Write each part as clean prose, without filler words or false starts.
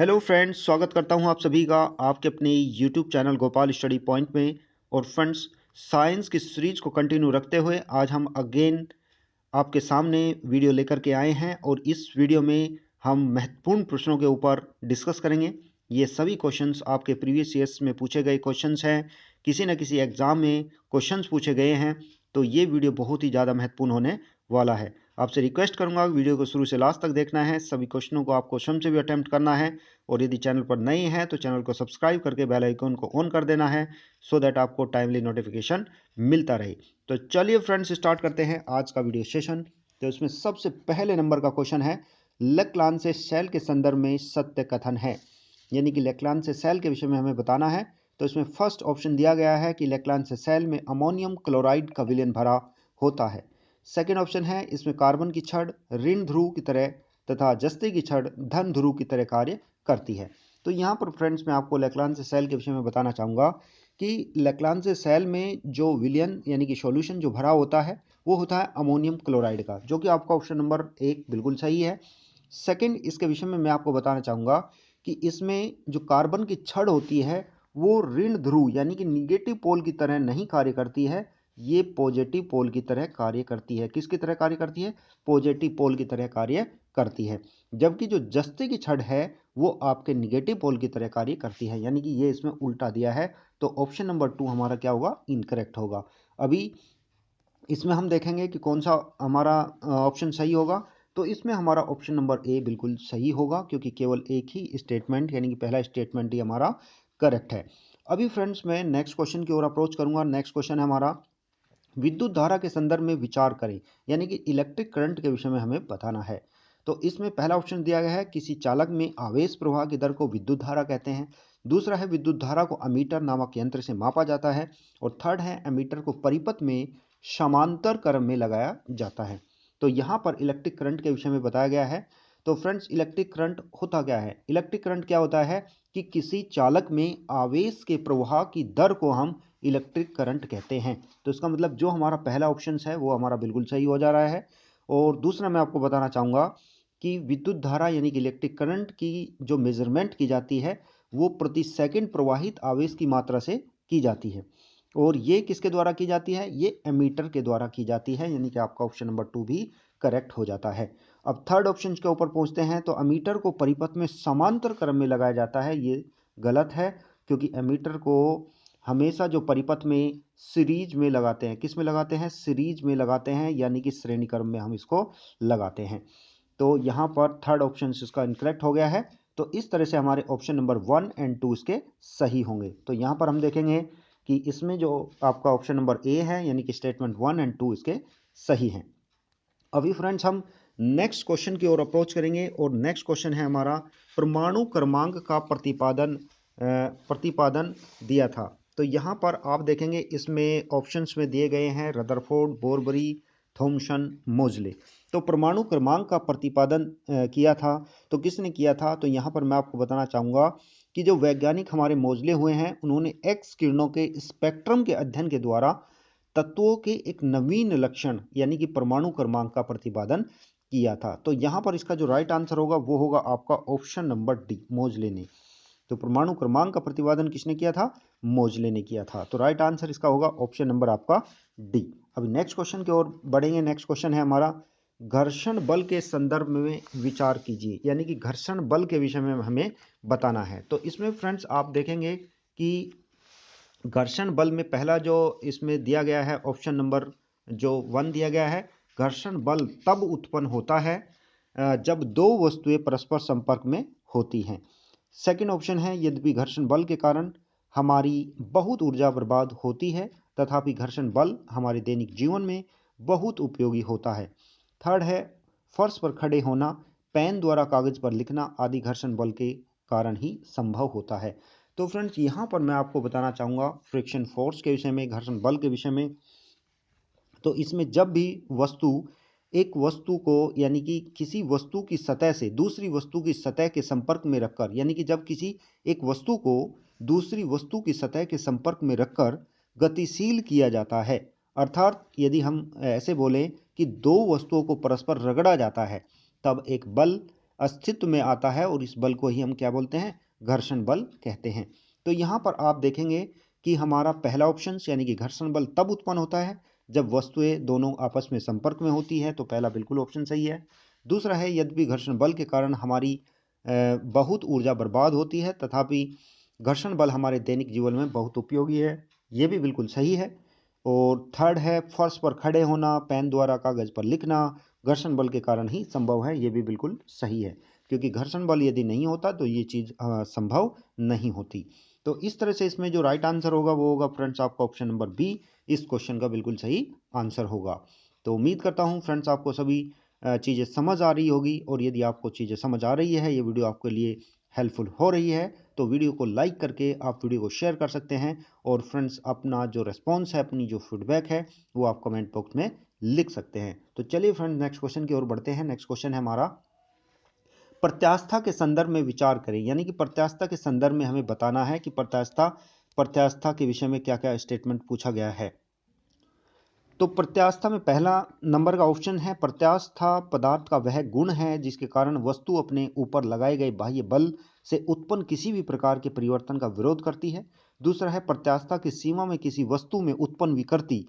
Hello friends, स्वागत करता हूं आप सभी का आपके अपने YouTube channel Gopal study point में। और फ्रेंड्स, साइंस की सीरीज को कंटिन्यू रखते हुए आज हम अगेन आपके सामने वीडियो लेकर के आए हैं और इस वीडियो में हम महत्वपूर्ण प्रश्नों के ऊपर डिस्कस करेंगे। ये सभी क्वेश्चंस आपके प्रीवियस ईयर्स में पूछे गए क्वेश्चंस हैं, किसी न किसी एग्जाम में क्वेश्चंस पूछे गए हैं, तो ये वीडियो बहुत ही ज़्यादा महत्वपूर्ण होने वाला है। आपसे रिक्वेस्ट करूंगा वीडियो को शुरू से लास्ट तक देखना है, सभी क्वेश्चनों को आपको स्वयं से भी अटेम्प्ट करना है और यदि चैनल पर नए हैं तो चैनल को सब्सक्राइब करके बेल आइकन को ऑन कर देना है सो दैट आपको टाइमली नोटिफिकेशन मिलता रहे। तो चलिए फ्रेंड्स, स्टार्ट करते हैं आज का वीडियो सेशन। तो इसमें सबसे पहले नंबर का क्वेश्चन है, लेक्लांचे सेल के संदर्भ में सत्य कथन है। यानी कि लेक्लांचे सेल के विषय में हमें बताना है। तो इसमें फर्स्ट ऑप्शन दिया गया है कि लेक्लांचे सेल में अमोनियम क्लोराइड का विलयन भरा होता है। सेकेंड ऑप्शन है, इसमें कार्बन की छड़ ऋण ध्रुव की तरह तथा जस्ते की छड़ धन ध्रुव की तरह कार्य करती है। तो यहाँ पर फ्रेंड्स मैं आपको लेक्लांचे सेल के विषय में बताना चाहूँगा कि लेक्लांचे सेल में जो विलयन यानी कि सॉल्यूशन जो भरा होता है वो होता है अमोनियम क्लोराइड का, जो कि आपका ऑप्शन नंबर 1 बिल्कुल सही है। सेकंड, इसके विषय में मैं आपको बताना चाहूँगा कि इसमें जो कार्बन की छड़ होती है वो ऋण ध्रुव यानी कि निगेटिव पोल की तरह नहीं कार्य करती है, ये पॉजिटिव पोल की तरह कार्य करती है। किसकी तरह कार्य करती है? पॉजिटिव पोल की तरह कार्य करती है। जबकि जो जस्ते की छड़ है वो आपके निगेटिव पोल की तरह कार्य करती है, यानी कि ये इसमें उल्टा दिया है। तो ऑप्शन नंबर 2 हमारा क्या होगा? इनकरेक्ट होगा। अभी इसमें हम देखेंगे कि कौन सा हमारा ऑप्शन सही होगा। तो इसमें हमारा ऑप्शन नंबर ए बिल्कुल सही होगा, क्योंकि केवल एक ही स्टेटमेंट यानी कि पहला स्टेटमेंट ही हमारा करेक्ट है। अभी फ्रेंड्स मैं नेक्स्ट क्वेश्चन की ओर अप्रोच करूंगा। नेक्स्ट क्वेश्चन है हमारा, विद्युत धारा के संदर्भ में विचार करें। यानी कि इलेक्ट्रिक करंट के विषय में हमें बताना है। तो इसमें पहला ऑप्शन दिया गया है, किसी चालक में आवेश प्रवाह की दर को विद्युत धारा कहते हैं। दूसरा है, विद्युत धारा को अमीटर नामक यंत्र से मापा जाता है। और थर्ड है, एमीटर को परिपथ में समांतर क्रम में लगाया जाता है। तो यहाँ पर इलेक्ट्रिक करंट के विषय में बताया गया है। तो फ्रेंड्स, इलेक्ट्रिक करंट होता क्या है? इलेक्ट्रिक करंट क्या होता है कि किसी चालक में आवेश के प्रवाह की दर को हम इलेक्ट्रिक करंट कहते हैं। तो इसका मतलब जो हमारा पहला ऑप्शन है वो हमारा बिल्कुल सही हो जा रहा है। और दूसरा मैं आपको बताना चाहूँगा कि विद्युत धारा यानी कि इलेक्ट्रिक करंट की जो मेजरमेंट की जाती है वो प्रति सेकंड प्रवाहित आवेश की मात्रा से की जाती है। और ये किसके द्वारा की जाती है? ये एमीटर के द्वारा की जाती है, यानी कि आपका ऑप्शन नंबर 2 भी करेक्ट हो जाता है। अब थर्ड ऑप्शन के ऊपर पहुंचते हैं। तो एमीटर को परिपथ में समांतर क्रम में लगाया जाता है, ये गलत है, क्योंकि एमीटर को हमेशा जो परिपथ में सीरीज में लगाते हैं, किस में लगाते हैं? सीरीज में लगाते हैं, यानी कि श्रेणी क्रम में हम इसको लगाते हैं। तो यहाँ पर थर्ड ऑप्शन इसका इनकरेक्ट हो गया है। तो इस तरह से हमारे ऑप्शन नंबर 1 एंड 2 इसके सही होंगे। तो यहाँ पर हम देखेंगे कि इसमें जो आपका ऑप्शन नंबर ए है यानी कि स्टेटमेंट 1 एंड 2 इसके सही हैं। अभी फ्रेंड्स हम नेक्स्ट क्वेश्चन की ओर अप्रोच करेंगे और नेक्स्ट क्वेश्चन है हमारा, परमाणु क्रमांक का प्रतिपादन दिया था। तो यहाँ पर आप देखेंगे इसमें ऑप्शंस में दिए गए हैं रदरफोर्ड, बोरबरी, थॉमसन, मोजले। तो परमाणु क्रमांक का प्रतिपादन किया था। तो किसने किया था? तो यहाँ पर मैं आपको बताना चाहूँगा कि जो वैज्ञानिक हमारे मोजले हुए हैं उन्होंने एक्स किरणों के स्पेक्ट्रम के अध्ययन के द्वारा तत्वों के एक नवीन लक्षण यानी कि परमाणु क्रमांक का प्रतिपादन किया था। तो यहाँ पर इसका जो राइट आंसर होगा वो होगा आपका ऑप्शन नंबर डी, मोजले ने। तो परमाणु क्रमांक का प्रतिपादन किसने किया था? मोजले ने किया था। तो राइट आंसर इसका होगा ऑप्शन नंबर आपका डी। अभी नेक्स्ट क्वेश्चन की ओर बढ़ेंगे। नेक्स्ट क्वेश्चन है हमारा, घर्षण बल के संदर्भ में विचार कीजिए। यानी कि घर्षण बल के विषय में हमें बताना है। तो इसमें फ्रेंड्स आप देखेंगे कि घर्षण बल में पहला जो इसमें दिया गया है ऑप्शन नंबर जो 1 दिया गया है, घर्षण बल तब उत्पन्न होता है जब दो वस्तुएं परस्पर संपर्क में होती हैं। सेकंड ऑप्शन है, यद्यपि घर्षण बल के कारण हमारी बहुत ऊर्जा बर्बाद होती है तथापि घर्षण बल हमारे दैनिक जीवन में बहुत उपयोगी होता है। थर्ड है, फर्श पर खड़े होना, पेन द्वारा कागज पर लिखना आदि घर्षण बल के कारण ही संभव होता है। तो फ्रेंड्स यहाँ पर मैं आपको बताना चाहूँगा फ्रिक्शन फोर्स के विषय में, घर्षण बल के विषय में। तो इसमें जब भी एक वस्तु को यानी कि किसी वस्तु की सतह से दूसरी वस्तु की सतह के संपर्क में रखकर, यानी कि जब किसी एक वस्तु को दूसरी वस्तु की सतह के संपर्क में रखकर गतिशील किया जाता है, अर्थात यदि हम ऐसे बोलें कि दो वस्तुओं को परस्पर रगड़ा जाता है, तब एक बल अस्तित्व में आता है और इस बल को ही हम क्या बोलते हैं, घर्षण बल कहते हैं। तो यहाँ पर आप देखेंगे कि हमारा पहला ऑप्शन यानी कि घर्षण बल तब उत्पन्न होता है जब वस्तुएं दोनों आपस में संपर्क में होती है, तो पहला बिल्कुल ऑप्शन सही है। दूसरा है यद्यपि घर्षण बल के कारण हमारी बहुत ऊर्जा बर्बाद होती है, तथापि घर्षण बल हमारे दैनिक जीवन में बहुत उपयोगी है, ये भी बिल्कुल सही है। और थर्ड है फर्श पर खड़े होना, पेन द्वारा कागज पर लिखना घर्षण बल के कारण ही संभव है, ये भी बिल्कुल सही है, क्योंकि घर्षण बल यदि नहीं होता तो ये चीज़ संभव नहीं होती। तो इस तरह से इसमें जो राइट आंसर होगा वो होगा फ्रेंड्स आपका ऑप्शन नंबर बी, इस क्वेश्चन का बिल्कुल सही आंसर होगा। तो उम्मीद करता हूँ फ्रेंड्स आपको सभी चीज़ें समझ आ रही होगी, और यदि आपको चीज़ें समझ आ रही है, ये वीडियो आपके लिए हेल्पफुल हो रही है, तो वीडियो को लाइक करके आप वीडियो को शेयर कर सकते हैं। और फ्रेंड्स अपना जो रिस्पॉन्स है, अपनी जो फीडबैक है, वो आप कमेंट बॉक्स में लिख सकते हैं। तो चलिए फ्रेंड्स नेक्स्ट क्वेश्चन की ओर बढ़ते हैं। नेक्स्ट क्वेश्चन है हमारा, प्रत्यास्था के संदर्भ में विचार करें। यानी कि प्रत्यास्था के संदर्भ में हमें बताना है कि प्रत्यास्था के विषय में क्या क्या स्टेटमेंट पूछा गया है। तो प्रत्यास्था में पहला नंबर का ऑप्शन है, प्रत्यास्था पदार्थ का वह गुण है जिसके कारण वस्तु अपने ऊपर लगाए गए बाह्य बल से उत्पन्न किसी भी प्रकार के परिवर्तन का विरोध करती है। दूसरा है, प्रत्यास्था की सीमा में किसी वस्तु में उत्पन्न विकृति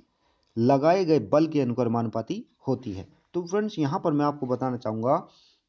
लगाए गए बल के अनुक्रमानुपाती होती है। तो फ्रेंड्स यहाँ पर मैं आपको बताना चाहूँगा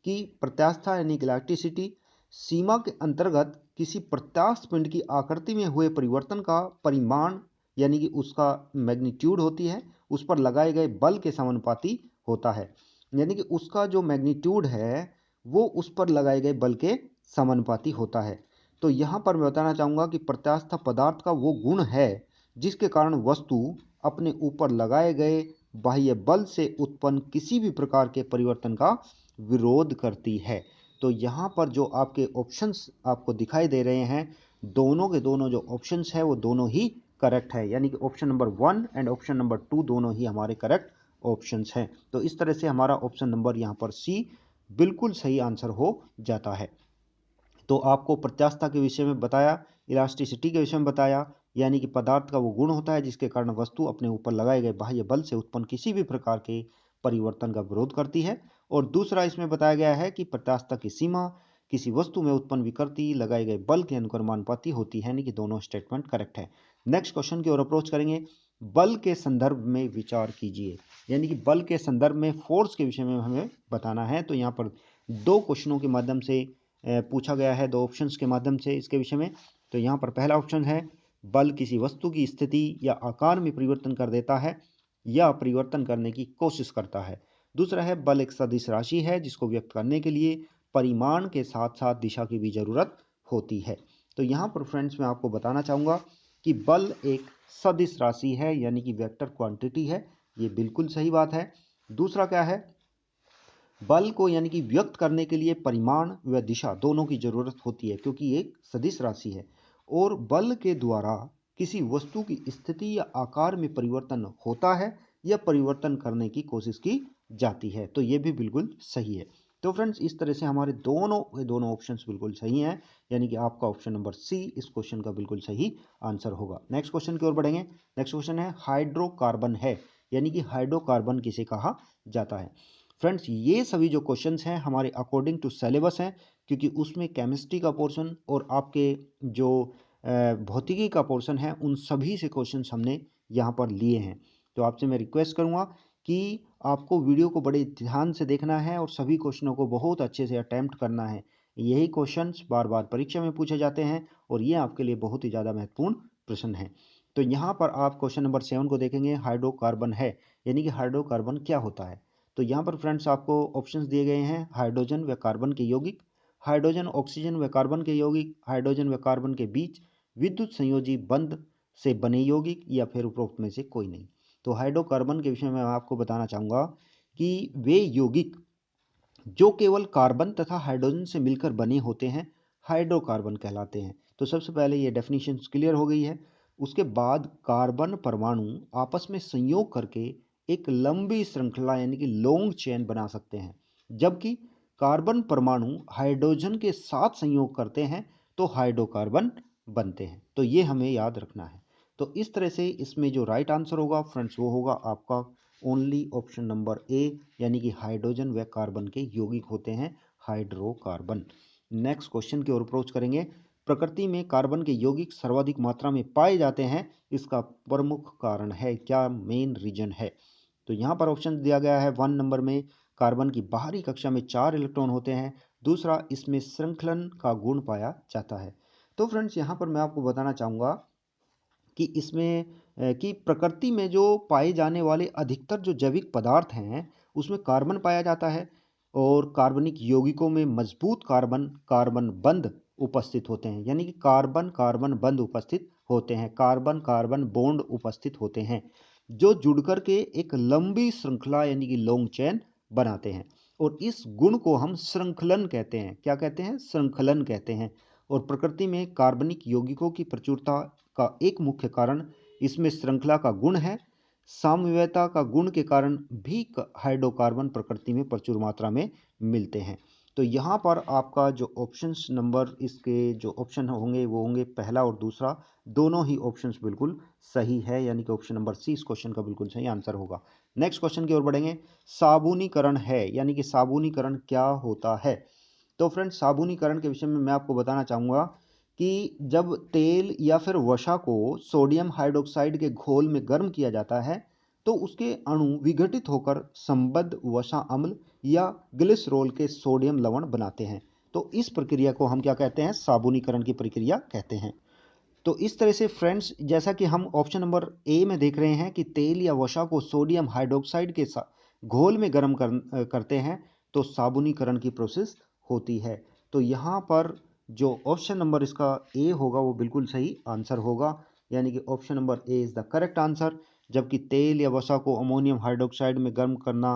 कि प्रत्यास्था यानी इलेक्ट्रिसिटी सीमा के अंतर्गत किसी प्रत्यास्थ पिंड की आकृति में हुए परिवर्तन का परिमाण यानी कि उसका मैग्नीट्यूड होती है, उस पर लगाए गए बल के समानुपाती होता है। यानी कि उसका जो मैग्नीट्यूड है वो उस पर लगाए गए बल के समानुपाती होता है। तो यहाँ पर मैं बताना चाहूँगा कि प्रत्यास्थ पदार्थ का वो गुण है जिसके कारण वस्तु अपने ऊपर लगाए गए बाह्य बल से उत्पन्न किसी भी प्रकार के परिवर्तन का विरोध करती है। तो यहाँ पर जो आपके ऑप्शंस आपको दिखाई दे रहे हैं, दोनों के दोनों जो ऑप्शंस है वो दोनों ही करेक्ट है, यानी कि option number 1 and option number 2 दोनों ही हमारे करेक्ट ऑप्शंस हैं। तो इस तरह से हमारा ऑप्शन नंबर यहाँ पर सी बिल्कुल सही आंसर हो जाता है। तो आपको प्रत्यास्था के विषय में बताया, इलास्टिसिटी के विषय में बताया, यानी कि पदार्थ का वो गुण होता है जिसके कारण वस्तु अपने ऊपर लगाए गए बाह्य बल से उत्पन्न किसी भी प्रकार के परिवर्तन का विरोध करती है। और दूसरा इसमें बताया गया है कि प्रत्यास्था की सीमा किसी वस्तु में उत्पन्न विकृति लगाए गए बल के अनुक्रमानुपाती होती है, यानी कि दोनों स्टेटमेंट करेक्ट है। नेक्स्ट क्वेश्चन की ओर अप्रोच करेंगे, बल के संदर्भ में विचार कीजिए। यानी कि बल के संदर्भ में फोर्स के विषय में हमें बताना है। तो यहाँ पर दो क्वेश्चनों के माध्यम से पूछा गया है, दो ऑप्शंस के माध्यम से इसके विषय में। तो यहाँ पर पहला ऑप्शन है, बल किसी वस्तु की स्थिति या आकार में परिवर्तन कर देता है या परिवर्तन करने की कोशिश करता है। दूसरा है, बल एक सदिश राशि है जिसको व्यक्त करने के लिए परिमाण के साथ साथ दिशा की भी जरूरत होती है। तो यहाँ पर फ्रेंड्स मैं आपको बताना चाहूँगा कि बल एक सदिश राशि है, यानी कि वेक्टर क्वांटिटी है, ये बिल्कुल सही बात है। दूसरा क्या है, बल को यानी कि व्यक्त करने के लिए परिमाण व दिशा दोनों की जरूरत होती है, क्योंकि एक सदिश राशि है और बल के द्वारा किसी वस्तु की स्थिति या आकार में परिवर्तन होता है या परिवर्तन करने की कोशिश की जाती है। तो ये भी बिल्कुल सही है। तो फ्रेंड्स इस तरह से हमारे दोनों ऑप्शंस बिल्कुल सही हैं, यानी कि आपका ऑप्शन नंबर सी इस क्वेश्चन का बिल्कुल सही आंसर होगा। नेक्स्ट क्वेश्चन की ओर बढ़ेंगे। नेक्स्ट क्वेश्चन है, हाइड्रोकार्बन है, यानी कि हाइड्रोकार्बन किसे कहा जाता है। फ्रेंड्स ये सभी जो क्वेश्चंस हैं हमारे अकॉर्डिंग टू सिलेबस हैं, क्योंकि उसमें केमिस्ट्री का पोर्शन और आपके जो भौतिकी का पोर्शन है उन सभी से क्वेश्चंस हमने यहाँ पर लिए हैं। तो आपसे मैं रिक्वेस्ट करूँगा कि आपको वीडियो को बड़े ध्यान से देखना है और सभी क्वेश्चनों को बहुत अच्छे से अटैम्प्ट करना है। यही क्वेश्चंस बार बार परीक्षा में पूछे जाते हैं और ये आपके लिए बहुत ही ज़्यादा महत्वपूर्ण प्रश्न है। तो यहाँ पर आप क्वेश्चन नंबर 7 को देखेंगे, हाइड्रोकार्बन है, यानी कि हाइड्रोकार्बन क्या होता है। तो यहाँ पर फ्रेंड्स आपको ऑप्शंस दिए गए हैं, हाइड्रोजन व कार्बन के यौगिक, हाइड्रोजन ऑक्सीजन व कार्बन के यौगिक, हाइड्रोजन व कार्बन के बीच विद्युत संयोजी बंध से बने यौगिक, या फिर उपरोक्त में से कोई नहीं। तो हाइड्रोकार्बन के विषय में मैं आपको बताना चाहूँगा कि वे यौगिक जो केवल कार्बन तथा हाइड्रोजन से मिलकर बने होते हैं हाइड्रोकार्बन कहलाते हैं। तो सबसे पहले ये डेफिनेशन क्लियर हो गई है। उसके बाद कार्बन परमाणु आपस में संयोग करके एक लंबी श्रृंखला यानी कि लॉन्ग चेन बना सकते हैं, जबकि कार्बन परमाणु हाइड्रोजन के साथ संयोग करते हैं तो हाइड्रोकार्बन बनते हैं। तो ये हमें याद रखना है। तो इस तरह से इसमें जो राइट आंसर होगा फ्रेंड्स वो होगा आपका ओनली ऑप्शन नंबर ए, यानी कि हाइड्रोजन व कार्बन के यौगिक होते हैं हाइड्रोकार्बन। नेक्स्ट क्वेश्चन की ओर अप्रोच करेंगे। प्रकृति में कार्बन के यौगिक सर्वाधिक मात्रा में पाए जाते हैं, इसका प्रमुख कारण है क्या, मेन रीजन है। तो यहाँ पर ऑप्शन दिया गया है 1 नंबर में कार्बन की बाहरी कक्षा में 4 इलेक्ट्रॉन होते हैं, दूसरा इसमें श्रृंखलन का गुण पाया जाता है। तो फ्रेंड्स यहाँ पर मैं आपको बताना चाहूँगा कि इसमें कि प्रकृति में जो पाए जाने वाले अधिकतर जो जैविक पदार्थ हैं उसमें कार्बन पाया जाता है और कार्बनिक यौगिकों में मजबूत कार्बन कार्बन बंध उपस्थित होते हैं, यानी कि कार्बन कार्बन बंध उपस्थित होते हैं, कार्बन कार्बन बॉन्ड उपस्थित होते हैं जो जुड़कर के एक लंबी श्रृंखला यानी कि लॉन्ग चेन बनाते हैं। और इस गुण को हम श्रृंखलन कहते हैं। क्या कहते हैं? श्रृंखलन कहते हैं। और प्रकृति में कार्बनिक यौगिकों की प्रचुरता का एक मुख्य कारण इसमें श्रृंखला का गुण है। साम्यता का गुण के कारण भी हाइड्रोकार्बन प्रकृति में प्रचुर मात्रा में मिलते हैं। तो यहाँ पर आपका जो ऑप्शंस नंबर इसके जो ऑप्शन होंगे वो होंगे पहला और दूसरा, दोनों ही ऑप्शंस बिल्कुल सही है, यानी कि ऑप्शन नंबर सी इस क्वेश्चन का बिल्कुल सही आंसर होगा। नेक्स्ट क्वेश्चन की ओर बढ़ेंगे। साबुनीकरण है, यानी कि साबुनीकरण क्या होता है। तो फ्रेंड्स साबुनीकरण के विषय में मैं आपको बताना चाहूँगा कि जब तेल या फिर वसा को सोडियम हाइड्रोक्साइड के घोल में गर्म किया जाता है तो उसके अणु विघटित होकर संबद्ध वसा अम्ल या ग्लिसरॉल के सोडियम लवण बनाते हैं। तो इस प्रक्रिया को हम क्या कहते हैं? साबुनीकरण की प्रक्रिया कहते हैं। तो इस तरह से फ्रेंड्स जैसा कि हम ऑप्शन नंबर ए में देख रहे हैं कि तेल या वसा को सोडियम हाइड्रोक्साइड के घोल में गर्म करते हैं तो साबुनीकरण की प्रोसेस होती है। तो यहाँ पर जो ऑप्शन नंबर इसका ए होगा वो बिल्कुल सही आंसर होगा, यानी कि option number A is the correct answer. जबकि तेल या वसा को अमोनियम हाइड्रोक्साइड में गर्म करना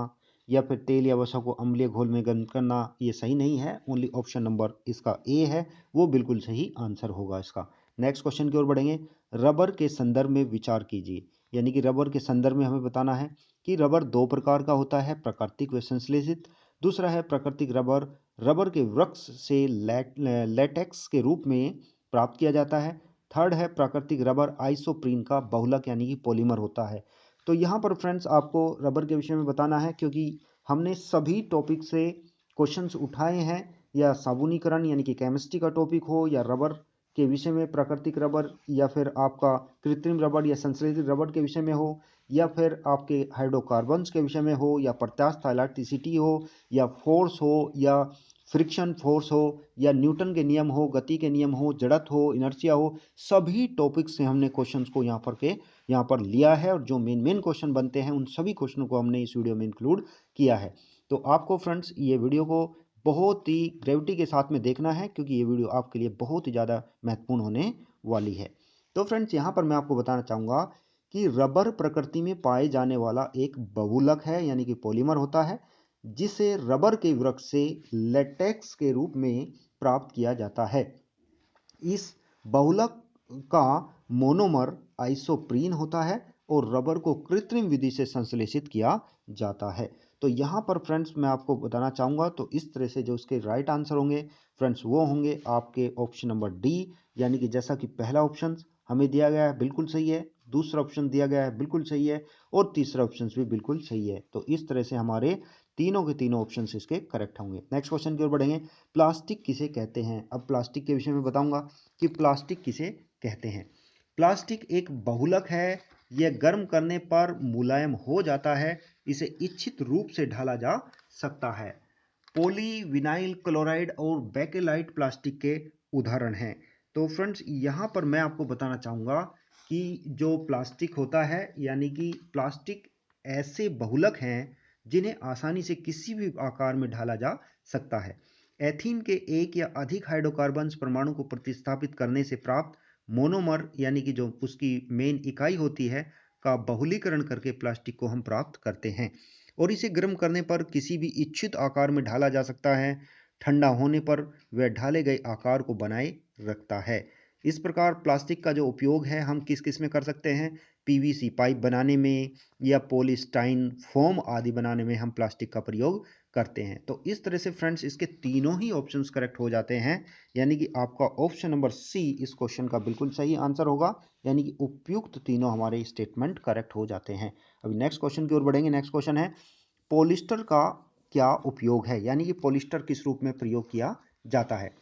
या फिर तेल या वसा को अम्लीय घोल में गर्म करना ये सही नहीं है, ओनली ऑप्शन नंबर इसका ए है वो बिल्कुल सही आंसर होगा इसका। नेक्स्ट क्वेश्चन की ओर बढ़ेंगे। रबर के संदर्भ में विचार कीजिए, यानी कि रबर के संदर्भ में हमें बताना है कि रबर दो प्रकार का होता है, प्राकृतिक व संश्लेषित। दूसरा है प्राकृतिक रबर, रबर के वृक्ष से लेटेक्स के रूप में प्राप्त किया जाता है। थर्ड है प्राकृतिक रबर आइसोप्रीन का बहुलक यानी कि पॉलीमर होता है। तो यहाँ पर फ्रेंड्स आपको रबर के विषय में बताना है क्योंकि हमने सभी टॉपिक से क्वेश्चंस उठाए हैं, या साबुनीकरण यानी कि केमिस्ट्री का टॉपिक हो या रबर के विषय में प्राकृतिक रबर या फिर आपका कृत्रिम रबर या संश्लेषित रबर के विषय में हो या फिर आपके हाइड्रोकार्बन्स के विषय में हो या प्रत्यास्थ इलास्टिसिटी हो या फोर्स हो या फ्रिक्शन फोर्स हो या न्यूटन के नियम हो, गति के नियम हो, जड़त्व हो, इनर्शिया हो, सभी टॉपिक्स से हमने क्वेश्चंस को यहाँ पर लिया है और जो मेन क्वेश्चन बनते हैं उन सभी क्वेश्चनों को हमने इस वीडियो में इंक्लूड किया है। तो आपको फ्रेंड्स ये वीडियो को बहुत ही ग्रेविटी के साथ में देखना है क्योंकि ये वीडियो आपके लिए बहुत ही ज़्यादा महत्वपूर्ण होने वाली है। तो फ्रेंड्स यहाँ पर मैं आपको बताना चाहूँगा कि रबर प्रकृति में पाए जाने वाला एक बहुलक है, यानी कि पॉलीमर होता है, जिसे रबर के वृक्ष से लेटेक्स के रूप में प्राप्त किया जाता है। इस बहुलक का मोनोमर आइसोप्रीन होता है और रबर को कृत्रिम विधि से संश्लेषित किया जाता है। तो यहाँ पर फ्रेंड्स मैं आपको बताना चाहूँगा, तो इस तरह से जो उसके राइट आंसर होंगे फ्रेंड्स वो होंगे आपके ऑप्शन नंबर डी, यानी कि जैसा कि पहला ऑप्शन हमें दिया गया है बिल्कुल सही है, दूसरा ऑप्शन दिया गया है बिल्कुल सही है और तीसरा ऑप्शन भी बिल्कुल सही है। तो इस तरह से हमारे तीनों के तीनों ऑप्शन इसके करेक्ट होंगे। नेक्स्ट क्वेश्चन की ओर बढ़ेंगे। प्लास्टिक किसे कहते हैं। अब प्लास्टिक के विषय में बताऊंगा कि प्लास्टिक किसे कहते हैं। प्लास्टिक एक बहुलक है, यह गर्म करने पर मुलायम हो जाता है, इसे इच्छित रूप से ढाला जा सकता है। पॉलीविनाइल क्लोराइड और बेकेलाइट प्लास्टिक के उदाहरण हैं। तो फ्रेंड्स यहाँ पर मैं आपको बताना चाहूँगा कि जो प्लास्टिक होता है, यानी कि प्लास्टिक ऐसे बहुलक हैं जिन्हें आसानी से किसी भी आकार में ढाला जा सकता है। एथीन के एक या अधिक हाइड्रोकार्बन्स परमाणु को प्रतिस्थापित करने से प्राप्त मोनोमर, यानी कि जो उसकी मेन इकाई होती है, का बहुलीकरण करके प्लास्टिक को हम प्राप्त करते हैं और इसे गर्म करने पर किसी भी इच्छित आकार में ढाला जा सकता है। ठंडा होने पर वह ढाले गए आकार को बनाए रखता है। इस प्रकार प्लास्टिक का जो उपयोग है हम किस किस में कर सकते हैं? पीवीसी पाइप बनाने में या पॉलीस्टाइन फोम आदि बनाने में हम प्लास्टिक का प्रयोग करते हैं। तो इस तरह से फ्रेंड्स इसके तीनों ही ऑप्शंस करेक्ट हो जाते हैं, यानी कि आपका ऑप्शन नंबर सी इस क्वेश्चन का बिल्कुल सही आंसर होगा, यानी कि उपयुक्त तीनों हमारे स्टेटमेंट करेक्ट हो जाते हैं। अभी नेक्स्ट क्वेश्चन की ओर बढ़ेंगे। नेक्स्ट क्वेश्चन है पॉलिस्टर का क्या उपयोग है, यानी कि पॉलिस्टर किस रूप में प्रयोग किया जाता है।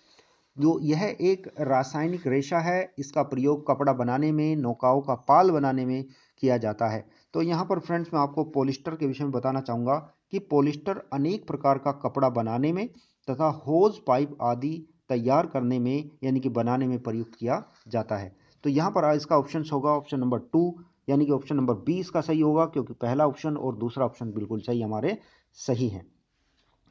जो यह एक रासायनिक रेशा है, इसका प्रयोग कपड़ा बनाने में, नौकाओं का पाल बनाने में किया जाता है। तो यहाँ पर फ्रेंड्स मैं आपको पॉलिस्टर के विषय में बताना चाहूँगा कि पॉलिस्टर अनेक प्रकार का कपड़ा बनाने में तथा होज पाइप आदि तैयार करने में यानी कि बनाने में प्रयुक्त किया जाता है। तो यहाँ पर इसका ऑप्शन होगा ऑप्शन नंबर 2, यानी कि ऑप्शन नंबर 20 का सही होगा, क्योंकि पहला ऑप्शन और दूसरा ऑप्शन बिल्कुल सही हमारे सही हैं।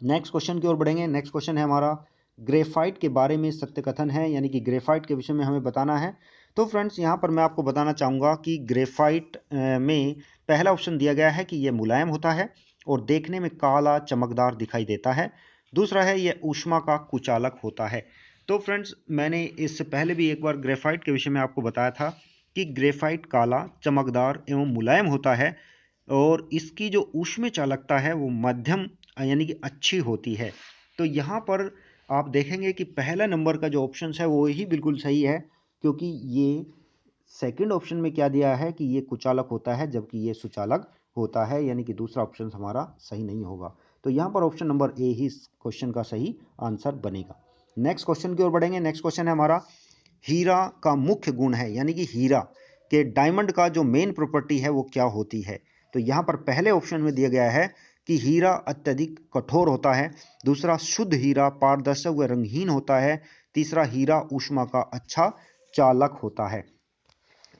नेक्स्ट क्वेश्चन की ओर बढ़ेंगे। नेक्स्ट क्वेश्चन है हमारा ग्रेफाइट के बारे में सत्य कथन है, यानी कि ग्रेफाइट के विषय में हमें बताना है। तो फ्रेंड्स यहाँ पर मैं आपको बताना चाहूँगा कि ग्रेफाइट में पहला ऑप्शन दिया गया है कि ये मुलायम होता है और देखने में काला चमकदार दिखाई देता है। दूसरा है ये ऊष्मा का कुचालक होता है। तो फ्रेंड्स मैंने इससे पहले भी एक बार ग्रेफाइट के विषय में आपको बताया था कि ग्रेफाइट काला, चमकदार एवं मुलायम होता है और इसकी जो ऊष्मीय चालकता है वो मध्यम यानी कि अच्छी होती है। तो यहाँ पर आप देखेंगे कि पहला नंबर का जो ऑप्शन है वो ही बिल्कुल सही है, क्योंकि ये सेकंड ऑप्शन में क्या दिया है कि ये कुचालक होता है जबकि ये सुचालक होता है, यानी कि दूसरा ऑप्शन हमारा सही नहीं होगा। तो यहाँ पर ऑप्शन नंबर ए ही इस क्वेश्चन का सही आंसर बनेगा। नेक्स्ट क्वेश्चन की ओर बढ़ेंगे। नेक्स्ट क्वेश्चन है हमारा हीरा का मुख्य गुण है, यानी कि हीरा के डायमंड का जो मेन प्रॉपर्टी है वो क्या होती है। तो यहाँ पर पहले ऑप्शन में दिया गया है कि हीरा अत्यधिक कठोर होता है। दूसरा, शुद्ध हीरा पारदर्शक व रंगहीन होता है। तीसरा, हीरा ऊष्मा का अच्छा चालक होता है।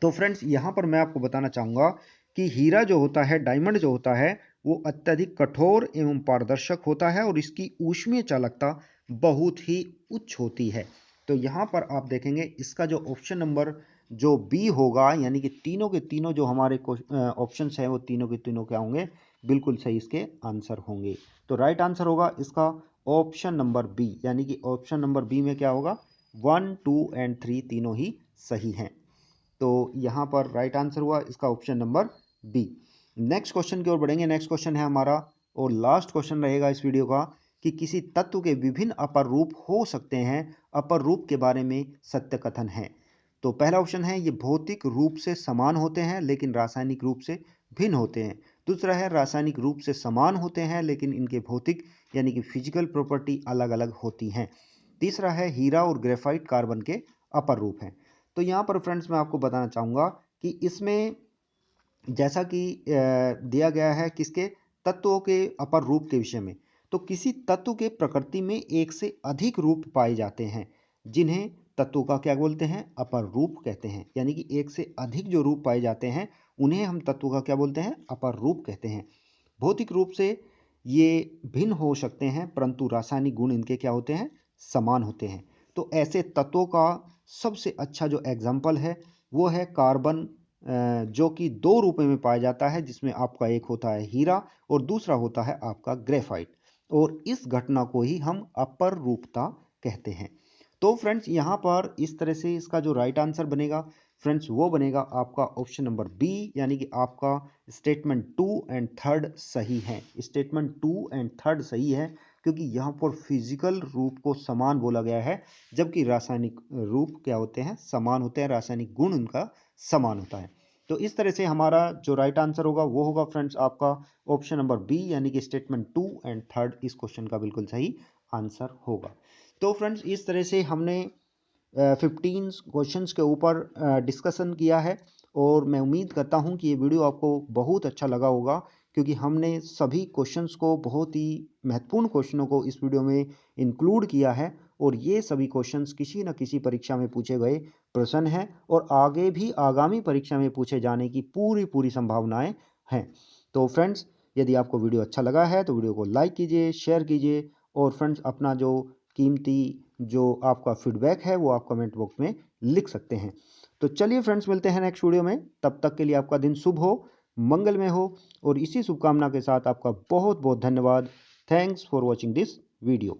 तो फ्रेंड्स यहाँ पर मैं आपको बताना चाहूँगा कि हीरा जो होता है, डायमंड जो होता है, वो अत्यधिक कठोर एवं पारदर्शक होता है और इसकी ऊष्मीय चालकता बहुत ही उच्च होती है। तो यहाँ पर आप देखेंगे इसका जो ऑप्शन नंबर जो बी होगा, यानी कि तीनों के तीनों जो हमारे ऑप्शंस हैं वो तीनों के तीनों क्या होंगे, बिल्कुल सही इसके आंसर होंगे। तो राइट आंसर होगा इसका ऑप्शन नंबर बी, यानी कि ऑप्शन नंबर बी में क्या होगा, 1, 2 एंड 3 तीनों ही सही हैं। तो यहाँ पर राइट आंसर हुआ इसका option number B. Next question की ओर बढ़ेंगे। नेक्स्ट क्वेश्चन है हमारा और लास्ट क्वेश्चन रहेगा इस वीडियो का कि किसी तत्व के विभिन्न अपर रूप हो सकते हैं, अपर रूप के बारे में सत्य कथन है। तो पहला ऑप्शन है ये भौतिक रूप से समान होते हैं लेकिन रासायनिक रूप से भिन्न होते हैं। दूसरा है रासायनिक रूप से समान होते हैं लेकिन इनके भौतिक यानी कि फिजिकल प्रॉपर्टी अलग अलग होती हैं। तीसरा है हीरा और ग्रेफाइट कार्बन के अपर रूप हैं। तो यहाँ पर फ्रेंड्स मैं आपको बताना चाहूँगा कि इसमें जैसा कि दिया गया है किसके तत्वों के अपर रूप के विषय में, तो किसी तत्व के प्रकृति में एक से अधिक रूप पाए जाते हैं जिन्हें तत्वों का क्या बोलते हैं, अपर रूप कहते हैं। यानी कि एक से अधिक जो रूप पाए जाते हैं उन्हें हम तत्वों का क्या बोलते हैं, अपर रूप कहते हैं। भौतिक रूप से ये भिन्न हो सकते हैं परंतु रासायनिक गुण इनके क्या होते हैं, समान होते हैं। तो ऐसे तत्वों का सबसे अच्छा जो एग्जाम्पल है वो है कार्बन, जो कि दो रूपों में पाया जाता है, जिसमें आपका एक होता है हीरा और दूसरा होता है आपका ग्रेफाइट, और इस घटना को ही हम अपर रूपता कहते हैं। तो फ्रेंड्स यहाँ पर इस तरह से इसका जो राइट आंसर बनेगा फ्रेंड्स वो बनेगा आपका ऑप्शन नंबर बी, यानी कि आपका स्टेटमेंट 2 एंड 3 सही है। स्टेटमेंट 2 एंड 3 सही है क्योंकि यहाँ पर फिजिकल रूप को समान बोला गया है जबकि रासायनिक रूप क्या होते हैं, समान होते हैं, रासायनिक गुण उनका समान होता है। तो इस तरह से हमारा जो राइट आंसर होगा वो होगा फ्रेंड्स आपका ऑप्शन नंबर बी, यानी कि स्टेटमेंट 2 एंड 3 इस क्वेश्चन का बिल्कुल सही आंसर होगा। तो फ्रेंड्स इस तरह से हमने 15 क्वेश्चंस के ऊपर डिस्कशन किया है और मैं उम्मीद करता हूं कि ये वीडियो आपको बहुत अच्छा लगा होगा, क्योंकि हमने सभी क्वेश्चंस को, बहुत ही महत्वपूर्ण क्वेश्चनों को इस वीडियो में इंक्लूड किया है और ये सभी क्वेश्चंस किसी न किसी परीक्षा में पूछे गए प्रश्न हैं और आगे भी आगामी परीक्षा में पूछे जाने की पूरी पूरी संभावनाएं हैं। तो फ्रेंड्स यदि आपको वीडियो अच्छा लगा है तो वीडियो को लाइक कीजिए, शेयर कीजिए और फ्रेंड्स अपना जो कीमती जो आपका फीडबैक है वो आप कमेंट बॉक्स में लिख सकते हैं। तो चलिए फ्रेंड्स मिलते हैं नेक्स्ट वीडियो में, तब तक के लिए आपका दिन शुभ हो, मंगलमय हो और इसी शुभकामना के साथ आपका बहुत बहुत धन्यवाद। Thanks for watching this video.